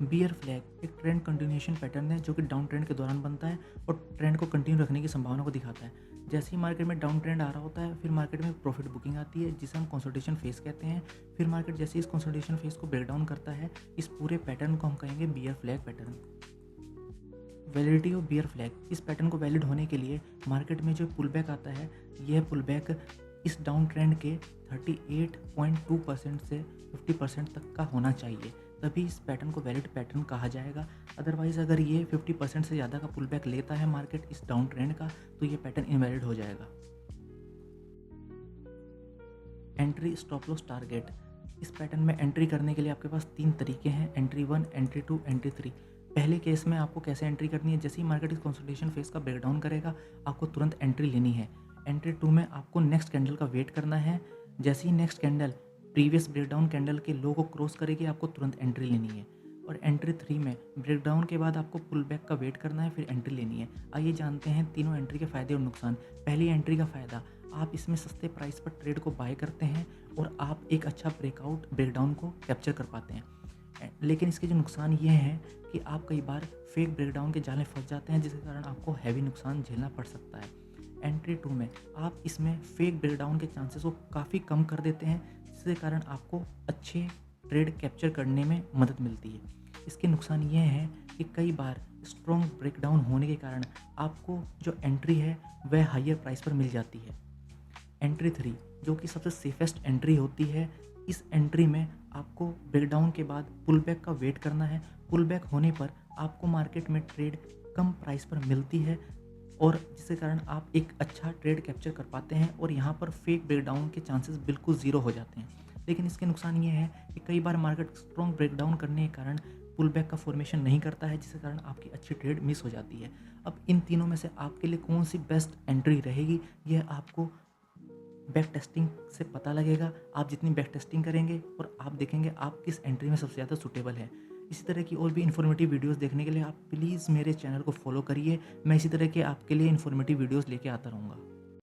Beer flag एक trend continuation pattern है जो कि डाउन ट्रेंड के दौरान बनता है और ट्रेंड को कंटिन्यू रखने की संभावना को दिखाता है। जैसे ही मार्केट में डाउन ट्रेंड आ रहा होता है, फिर मार्केट में प्रॉफिट बुकिंग आती है जिसे हम कंसोलिडेशन फेज कहते हैं। फिर मार्केट जैसे ही इस कंसोलिडेशन फेज को ब्रेक डाउन करता है, इस पूरे पैटर्न को हम कहेंगे bear flag pattern. Validity of bear flag, इस पैटर्न को वैलिड होने के लिए मार्केट में जो पुल बैक आता है, यह पुल बैक इस डाउन ट्रेंड के 38.2% से 50% तक का होना चाहिए, तभी इस पैटर्न को वैलिड पैटर्न कहा जाएगा। अदरवाइज अगर ये 50% से ज़्यादा का पुल बैक लेता है मार्केट इस डाउन ट्रेंड का, तो ये पैटर्न इनवैलिड हो जाएगा। एंट्री, स्टॉप लॉस, टारगेट, इस पैटर्न में एंट्री करने के लिए आपके पास 3 तरीके हैं, एंट्री 1, एंट्री 2, एंट्री 3। पहले केस में आपको कैसे एंट्री करनी है, जैसे ही मार्केट इस कंसोलिडेशन फेज का ब्रेकडाउन करेगा, आपको तुरंत एंट्री लेनी है। एंट्री 2 में आपको नेक्स्ट कैंडल का वेट करना है। जैसे ही next candle previous breakdown candle के लो को क्रॉस करेगी, आपको तुरंत एंट्री लेनी है। और एंट्री 3 में ब्रेकडाउन के बाद आपको पुल बैक का वेट करना है, फिर एंट्री लेनी है। आइए जानते हैं तीनों एंट्री के फ़ायदे और नुकसान। पहली एंट्री का फ़ायदा, आप इसमें सस्ते प्राइस पर ट्रेड को बाय करते हैं और आप एक अच्छा ब्रेकडाउन को कैप्चर कर पाते हैं। लेकिन इसके जो नुकसान ये हैं कि आप कई बार फेक ब्रेकडाउन के जाल में फंस जाते हैं, जिसके कारण आपको हैवी नुकसान झेलना पड़ सकता है। एंट्री 2 में आप इसमें फेक ब्रेकडाउन के चांसेस को काफ़ी कम कर देते हैं, जिसके कारण आपको अच्छे ट्रेड कैप्चर करने में मदद मिलती है। इसके नुकसान ये हैं कि कई बार स्ट्रॉन्ग ब्रेकडाउन होने के कारण आपको जो एंट्री है वह हायर प्राइस पर मिल जाती है। एंट्री 3 जो कि सबसे सेफेस्ट एंट्री होती है, इस एंट्री में आपको ब्रेकडाउन के बाद पुल बैक का वेट करना है। पुल बैक होने पर आपको मार्केट में ट्रेड कम प्राइस पर मिलती है और जिसके कारण आप एक अच्छा ट्रेड कैप्चर कर पाते हैं और यहाँ पर फेक ब्रेकडाउन के चांसेस बिल्कुल ज़ीरो हो जाते हैं। लेकिन इसके नुकसान ये है कि कई बार मार्केट स्ट्रॉन्ग ब्रेकडाउन करने के कारण पुल बैक का फॉर्मेशन नहीं करता है, जिसके कारण आपकी अच्छी ट्रेड मिस हो जाती है। अब इन तीनों में से आपके लिए कौन सी बेस्ट एंट्री रहेगी, यह आपको बैक टेस्टिंग से पता लगेगा। आप जितनी बैक टेस्टिंग करेंगे और आप देखेंगे आप किस एंट्री में सबसे ज़्यादा सूटेबल है। इसी तरह की और भी इन्फॉर्मेटिव वीडियोस देखने के लिए आप प्लीज़ मेरे चैनल को फॉलो करिए। मैं इसी तरह के आपके लिए इन्फॉर्मेटिव वीडियोस लेके आता रहूँगा।